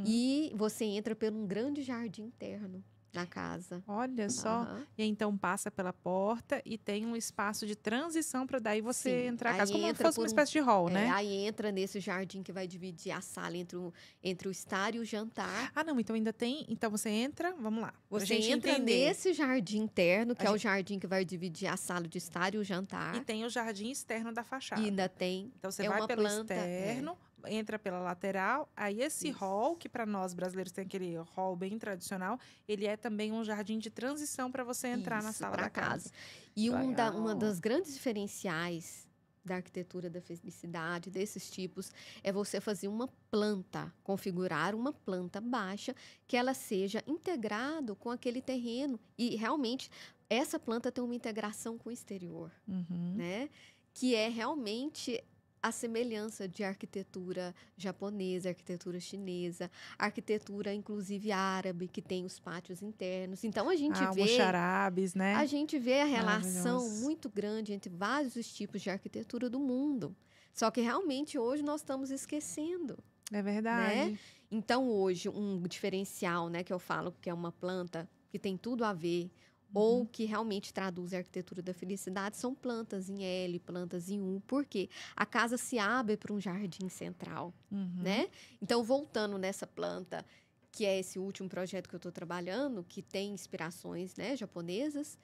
e você entra por um grande jardim interno na casa. Olha só. E então passa pela porta e tem um espaço de transição para daí você entrar na casa, como se fosse uma espécie de hall, né? Aí entra nesse jardim que vai dividir a sala entre o estar e o jantar. Não, então ainda tem. Então você entra, vamos lá. Você entra nesse jardim interno, que é o jardim que vai dividir a sala de estar e o jantar. E tem o jardim externo da fachada. E ainda tem. Então você vai pelo externo, entra pela lateral. Aí esse hall, que para nós brasileiros tem aquele hall bem tradicional, ele é também um jardim de transição para você entrar na sala da casa. E uma das grandes diferenciais da arquitetura da felicidade, desses tipos, é você fazer uma planta, configurar uma planta baixa, que ela seja integrado com aquele terreno. E realmente, essa planta tem uma integração com o exterior, né? Que é realmente a semelhança de arquitetura japonesa, arquitetura chinesa, arquitetura inclusive árabe, que tem os pátios internos. Então a gente vê moxarabes, né? A gente vê a relação muito grande entre vários tipos de arquitetura do mundo. Só que realmente hoje nós estamos esquecendo. É verdade. Né? Então hoje um diferencial, né, que eu falo que é uma planta que tem tudo a ver ou que realmente traduz a arquitetura da felicidade, são plantas em L, plantas em U, porque a casa se abre para um jardim central, né? Então, voltando nessa planta, que é esse último projeto que eu estou trabalhando, que tem inspirações, né, japonesas,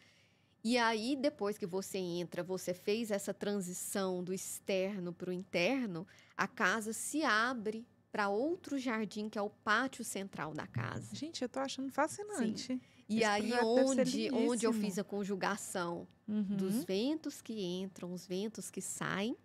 e aí, depois que você entra, você fez essa transição do externo para o interno, a casa se abre para outro jardim, que é o pátio central da casa. Gente, eu tô achando fascinante. Sim. E aí, onde eu fiz a conjugação dos ventos que entram, os ventos que saem,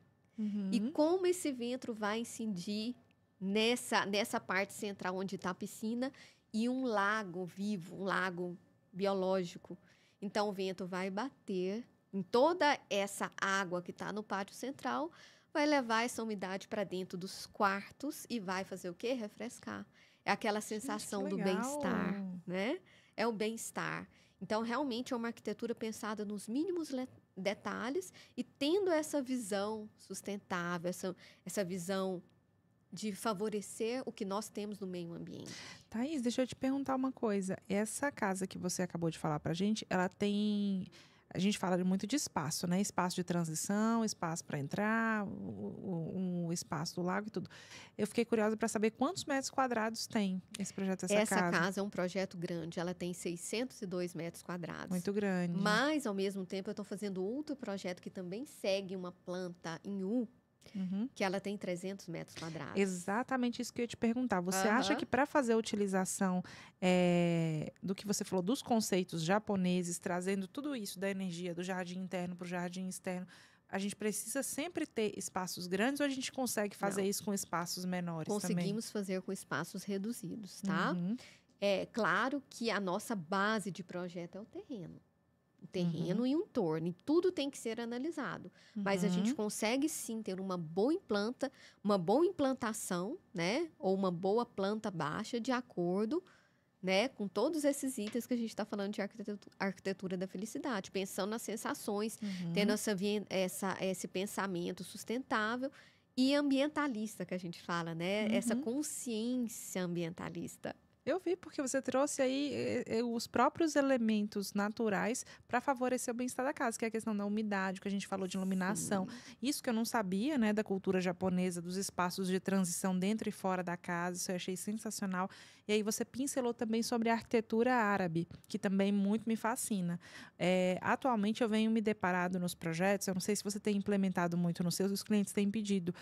e como esse vento vai incidir nessa parte central onde está a piscina e um lago vivo, um lago biológico. Então, o vento vai bater em toda essa água que está no pátio central, vai levar essa umidade para dentro dos quartos e vai fazer o quê? Refrescar. É aquela sensação do bem-estar, né? É o bem-estar. Então, realmente é uma arquitetura pensada nos mínimos detalhes e tendo essa visão sustentável, essa visão de favorecer o que nós temos no meio ambiente. Thaís, deixa eu te perguntar uma coisa. Essa casa que você acabou de falar pra gente, ela tem a gente fala muito de espaço, né? Espaço de transição, espaço para entrar, o espaço do lago e tudo. Eu fiquei curiosa para saber quantos metros quadrados tem esse projeto, essa Essa casa. casa é um projeto grande, ela tem 602 metros quadrados. Muito grande. Mas, ao mesmo tempo, eu estou fazendo outro projeto que também segue uma planta em U, que ela tem 300 metros quadrados. Exatamente isso que eu ia te perguntar. Você acha que para fazer a utilização do que você falou, dos conceitos japoneses, trazendo tudo isso da energia do jardim interno para o jardim externo, a gente precisa sempre ter espaços grandes ou a gente consegue fazer isso com espaços menores também? Conseguimos fazer com espaços reduzidos, tá? É claro que a nossa base de projeto é o terreno. O terreno e o entorno. E tudo tem que ser analisado. Mas a gente consegue sim ter uma boa implantação, né? Ou uma boa planta baixa de acordo, né, com todos esses itens que a gente está falando de arquitetura da felicidade. Pensando nas sensações, tendo esse pensamento sustentável e ambientalista que a gente fala, né? Essa consciência ambientalista. Eu vi, porque você trouxe aí os próprios elementos naturais para favorecer o bem-estar da casa, que é a questão da umidade, que a gente falou de iluminação. Isso que eu não sabia, né, da cultura japonesa, dos espaços de transição dentro e fora da casa, isso eu achei sensacional. E aí você pincelou também sobre a arquitetura árabe, que também muito me fascina. Atualmente eu venho me deparado nos projetos, eu não sei se você tem implementado muito nos seus, os clientes têm pedido,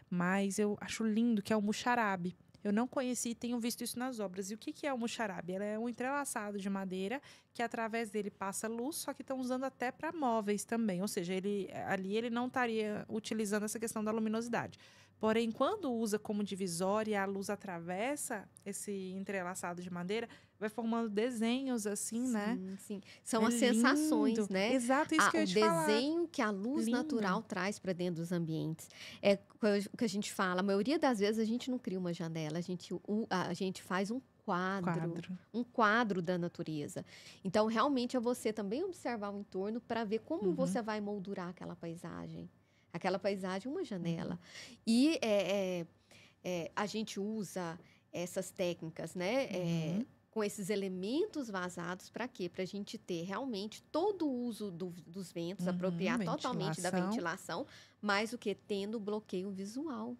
mas eu acho lindo que é o muxarabe. Eu não conheci e tenho visto isso nas obras. E o que é o muxarabe? Ela é um entrelaçado de madeira que através dele passa luz, só que estão usando até para móveis também. Ou seja, ele não estaria utilizando essa questão da luminosidade. Porém, quando usa como divisória e a luz atravessa esse entrelaçado de madeira, vai formando desenhos assim, né? Sim. São as sensações, né? Exato, isso que eu ia te falar. O desenho que a luz natural traz para dentro dos ambientes. É o que a gente fala, a maioria das vezes a gente não cria uma janela, a gente faz um quadro da natureza. Então, realmente, é você também observar o entorno para ver como você vai moldurar aquela paisagem. Aquela paisagem é uma janela. E a gente usa essas técnicas, né? Com esses elementos vazados, para quê? Para a gente ter realmente todo o uso dos ventos, apropriar totalmente da ventilação, mais o que? Tendo bloqueio visual.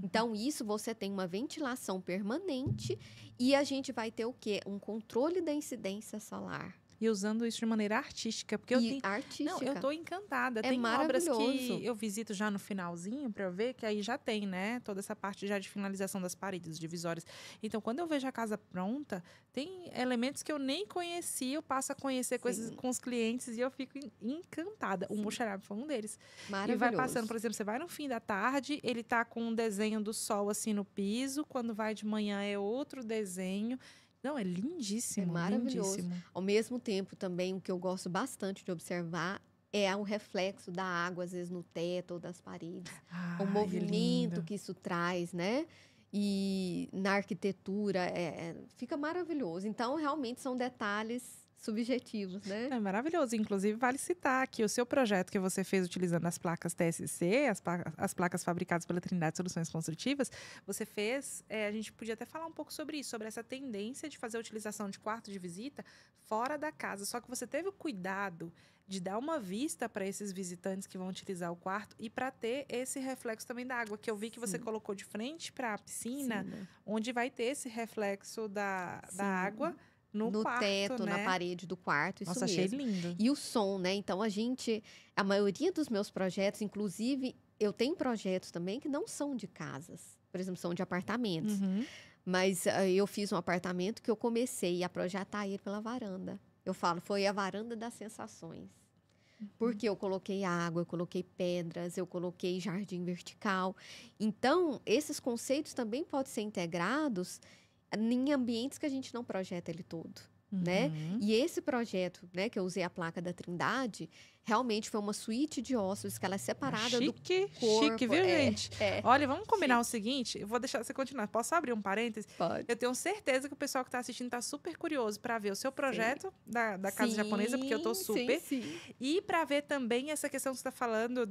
Então, isso você tem uma ventilação permanente e a gente vai ter o quê? Um controle da incidência solar. E usando isso de maneira artística. Porque artística. Não, eu tô encantada. É tem obras maravilhoso. que eu visito já no finalzinho para eu ver, que aí já tem, né? Toda essa parte já de finalização das paredes, divisórias. Então, quando eu vejo a casa pronta, tem elementos que eu nem conhecia, eu passo a conhecer com os clientes e eu fico encantada. O muxarabe foi um deles. Maravilhoso. E vai passando, por exemplo, você vai no fim da tarde, ele tá com um desenho do sol assim no piso, quando vai de manhã é outro desenho. Não, é lindíssimo, é maravilhoso. Lindíssimo. Ao mesmo tempo, também, o que eu gosto bastante de observar é o reflexo da água, às vezes, no teto ou das paredes. O movimento que isso traz, né? E na arquitetura, fica maravilhoso. Então, realmente, são detalhes subjetivos, né? É maravilhoso. Inclusive, vale citar aqui o seu projeto que você fez utilizando as placas TSC, as placas fabricadas pela Trindade Soluções Construtivas. Você fez, a gente podia até falar um pouco sobre isso, sobre essa tendência de fazer a utilização de quarto de visita fora da casa. Só que você teve o cuidado de dar uma vista para esses visitantes que vão utilizar o quarto e para ter esse reflexo também da água, que eu vi que você colocou de frente para a piscina, onde vai ter esse reflexo da água no quarto, teto, né? na parede do quarto, isso Nossa, mesmo. achei lindo. E o som, né? Então, a maioria dos meus projetos, inclusive, eu tenho projetos também que não são de casas. Por exemplo, são de apartamentos. Mas eu fiz um apartamento que eu comecei a projetar ele pela varanda. Eu falo, foi a varanda das sensações. Porque eu coloquei água, eu coloquei pedras, eu coloquei jardim vertical. Então, esses conceitos também podem ser integrados em ambientes que a gente não projeta ele todo, né? E esse projeto, né, que eu usei a placa da Trindade, realmente foi uma suíte de hóspedes que ela é separada do corpo. Chique, viu, gente? Olha, vamos combinar o seguinte, eu vou deixar você continuar. Posso abrir um parêntese? Pode. Eu tenho certeza que o pessoal que está assistindo está super curioso para ver o seu projeto da Casa Japonesa, porque eu tô super. E para ver também essa questão que você está falando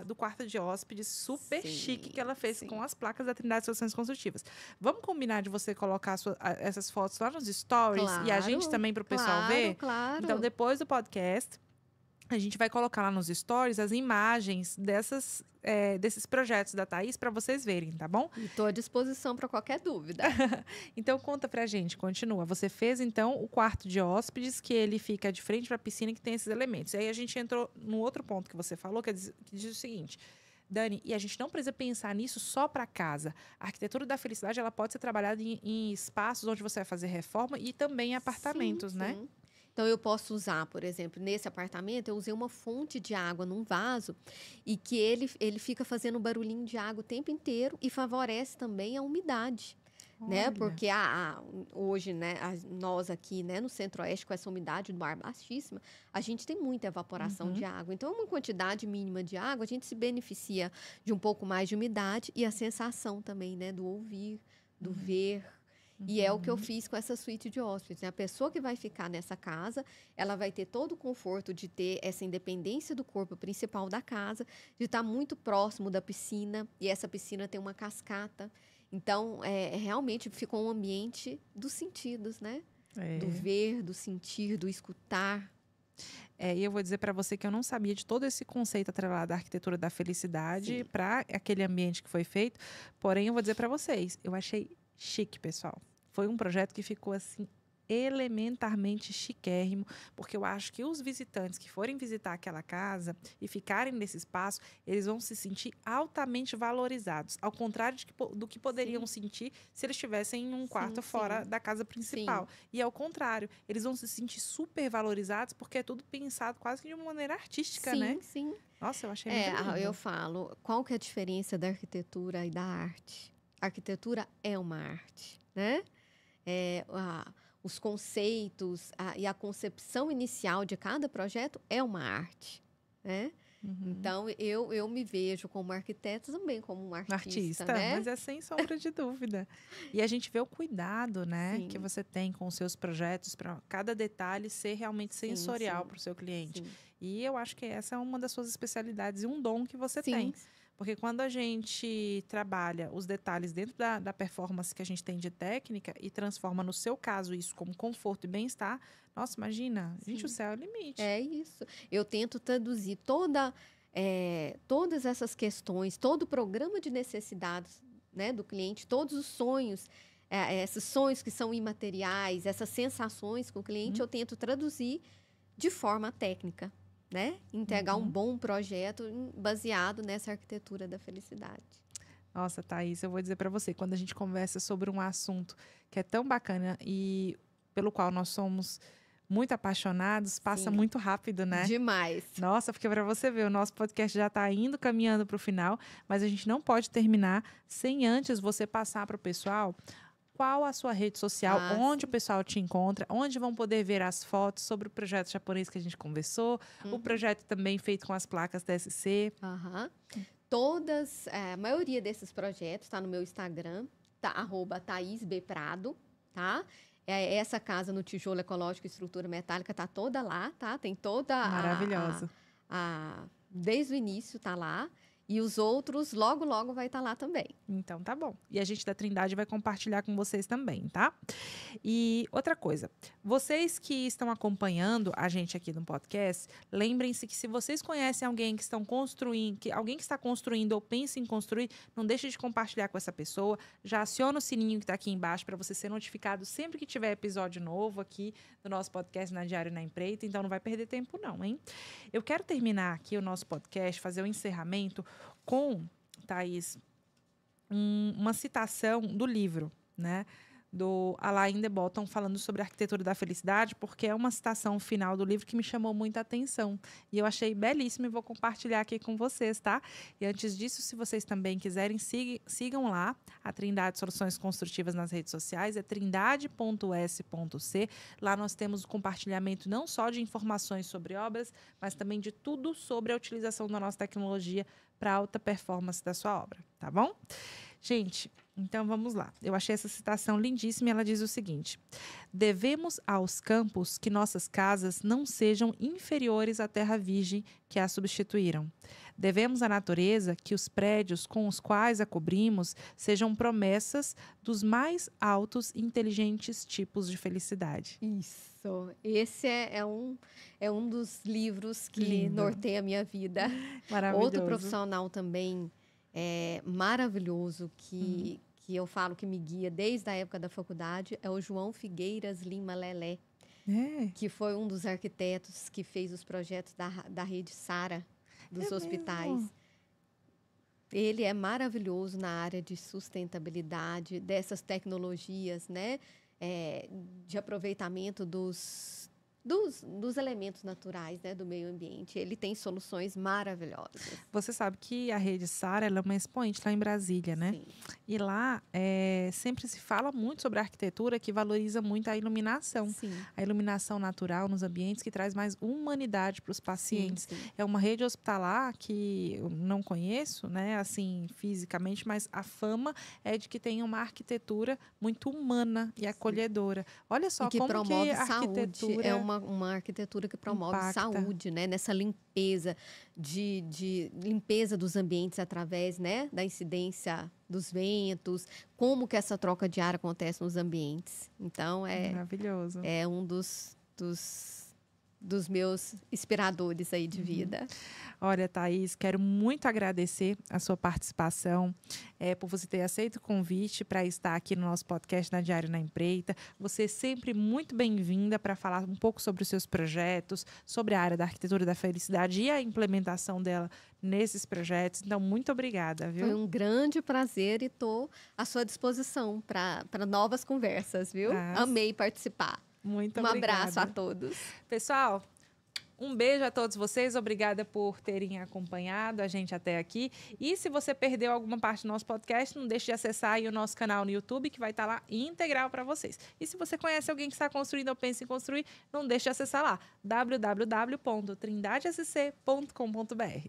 do quarto de hóspedes, super chique, que ela fez com as placas da Trindade Soluções Construtivas. Vamos combinar de você colocar essas fotos lá nos stories e a gente também para o pessoal ver? Claro. Então, depois do podcast, A gente vai colocar lá nos stories as imagens desses projetos da Thaís para vocês verem, tá bom? E estou à disposição para qualquer dúvida. Então, conta pra gente, continua. Você fez, então, o quarto de hóspedes, que ele fica de frente para a piscina, que tem esses elementos. E aí a gente entrou no outro ponto que você falou, que diz o seguinte... Dani, e a gente não precisa pensar nisso só para casa. A arquitetura da felicidade, ela pode ser trabalhada em espaços onde você vai fazer reforma e também em apartamentos, Sim, né? sim. Então, eu posso usar, por exemplo, nesse apartamento, eu usei uma fonte de água num vaso e que ele fica fazendo barulhinho de água o tempo inteiro e favorece também a umidade. Né? Olha. Porque hoje, né, nós aqui, né, no Centro-Oeste, com essa umidade do ar baixíssima, a gente tem muita evaporação de água. Então, uma quantidade mínima de água, a gente se beneficia de um pouco mais de umidade e a sensação também, né, do ouvir, do ver. E é o que eu fiz com essa suíte de hóspedes, né? A pessoa que vai ficar nessa casa, ela vai ter todo o conforto de ter essa independência do corpo principal da casa, de estar muito próximo da piscina, e essa piscina tem uma cascata. Então, realmente ficou um ambiente dos sentidos, né? Do ver, do sentir, do escutar. E eu vou dizer para você que eu não sabia de todo esse conceito atrelado à arquitetura da felicidade para aquele ambiente que foi feito. Porém, eu vou dizer para vocês, eu achei chique, pessoal. Foi um projeto que ficou assim elementarmente chiquérrimo, porque eu acho que os visitantes que forem visitar aquela casa e ficarem nesse espaço, eles vão se sentir altamente valorizados, ao contrário do que poderiam sentir se eles estivessem em um quarto fora da casa principal. E ao contrário, eles vão se sentir super valorizados porque é tudo pensado quase que de uma maneira artística, né? Sim. Nossa, eu achei muito lindo. Eu falo, qual que é a diferença da arquitetura e da arte? A arquitetura é uma arte, né? Os conceitos e a concepção inicial de cada projeto é uma arte, né? Então, eu me vejo como arquiteta também, como um artista, né? Mas é sem sombra de dúvida. E a gente vê o cuidado, né, que você tem com os seus projetos para cada detalhe ser realmente sensorial para o seu cliente. E eu acho que essa é uma das suas especialidades e um dom que você tem. Porque quando a gente trabalha os detalhes dentro da performance que a gente tem de técnica e transforma, no seu caso, isso como conforto e bem-estar, nossa, imagina, gente, o céu é o limite. É isso. Eu tento traduzir todas essas questões, todo o programa de necessidades, né, do cliente, todos os sonhos, esses sonhos que são imateriais, essas sensações com o cliente, eu tento traduzir de forma técnica. Né? Entregar um bom projeto baseado nessa arquitetura da felicidade. Nossa, Thaís, eu vou dizer para você, quando a gente conversa sobre um assunto que é tão bacana e pelo qual nós somos muito apaixonados, passa muito rápido, né? Demais. Nossa, porque para você ver, o nosso podcast já está caminhando para o final, mas a gente não pode terminar sem antes você passar para o pessoal qual a sua rede social, onde o pessoal te encontra, onde vão poder ver as fotos sobre o projeto japonês que a gente conversou, o projeto também feito com as placas TSC. A maioria desses projetos está no meu Instagram, @ThaísBPrado, tá? Essa casa no tijolo ecológico e estrutura metálica tá toda lá, tá? Tem toda maravilhosa. Desde o início tá lá. E os outros, logo, logo vai estar lá também. Então, tá bom. E a gente da Trindade vai compartilhar com vocês também, tá? E outra coisa, vocês que estão acompanhando a gente aqui no podcast, lembrem-se que se vocês conhecem alguém que estão construindo, alguém que está construindo ou pensa em construir, não deixe de compartilhar com essa pessoa. Já aciona o sininho que está aqui embaixo para você ser notificado sempre que tiver episódio novo aqui do nosso podcast na Diário na Empreita. Então, não vai perder tempo não, hein? Eu quero terminar aqui o nosso podcast, fazer o encerramento com, Thaís, uma citação do livro, né, do Alain de Botton, falando sobre a arquitetura da felicidade, porque é uma citação final do livro que me chamou muita atenção. E eu achei belíssimo e vou compartilhar aqui com vocês, tá? E antes disso, se vocês também quiserem, sigam lá a Trindade Soluções Construtivas nas redes sociais, é trindade.s.c. Lá nós temos o compartilhamento não só de informações sobre obras, mas também de tudo sobre a utilização da nossa tecnologia para alta performance da sua obra, tá bom? Gente, então vamos lá. Eu achei essa citação lindíssima e ela diz o seguinte: devemos aos campos que nossas casas não sejam inferiores à terra virgem que a substituíram. Devemos à natureza que os prédios com os quais a cobrimos sejam promessas dos mais altos e inteligentes tipos de felicidade. Isso. Esse é um dos livros que Lindo. norteia a minha vida. Maravilhoso. Outro profissional também maravilhoso que eu falo que me guia desde a época da faculdade é o João Figueiras Lima Lelé, que foi um dos arquitetos que fez os projetos da rede Sara, dos hospitais. Mesmo? Ele é maravilhoso na área de sustentabilidade, dessas tecnologias, né? De aproveitamento dos elementos naturais, né? Do meio ambiente. Ele tem soluções maravilhosas. Você sabe que a rede Sara ela é uma expoente lá em Brasília, né? Sim. E lá sempre se fala muito sobre a arquitetura que valoriza muito a iluminação. Sim. A iluminação natural nos ambientes que traz mais humanidade para os pacientes. Sim. É uma rede hospitalar que eu não conheço, né, assim, fisicamente, mas a fama é de que tem uma arquitetura muito humana e acolhedora. Olha só E que como promove que a saúde. arquitetura É uma arquitetura que promove impacta. saúde, né? Nessa limpeza, de limpeza dos ambientes através, né? Da incidência dos ventos, como que essa troca de ar acontece nos ambientes. Então, maravilhoso. é um dos meus inspiradores aí de vida. Olha, Thaís, quero muito agradecer a sua participação, por você ter aceito o convite para estar aqui no nosso podcast na Diário na Empreita. Você é sempre muito bem-vinda para falar um pouco sobre os seus projetos, sobre a área da arquitetura da felicidade e a implementação dela nesses projetos. Então, muito obrigada, viu? Foi um grande prazer e estou à sua disposição para novas conversas, viu? Amei participar. Muito obrigada. Um abraço a todos. Pessoal, um beijo a todos vocês. Obrigada por terem acompanhado a gente até aqui. E se você perdeu alguma parte do nosso podcast, não deixe de acessar aí o nosso canal no YouTube, que vai estar lá integral para vocês. E se você conhece alguém que está construindo ou pensa em construir, não deixe de acessar lá, www.trindadesc.com.br.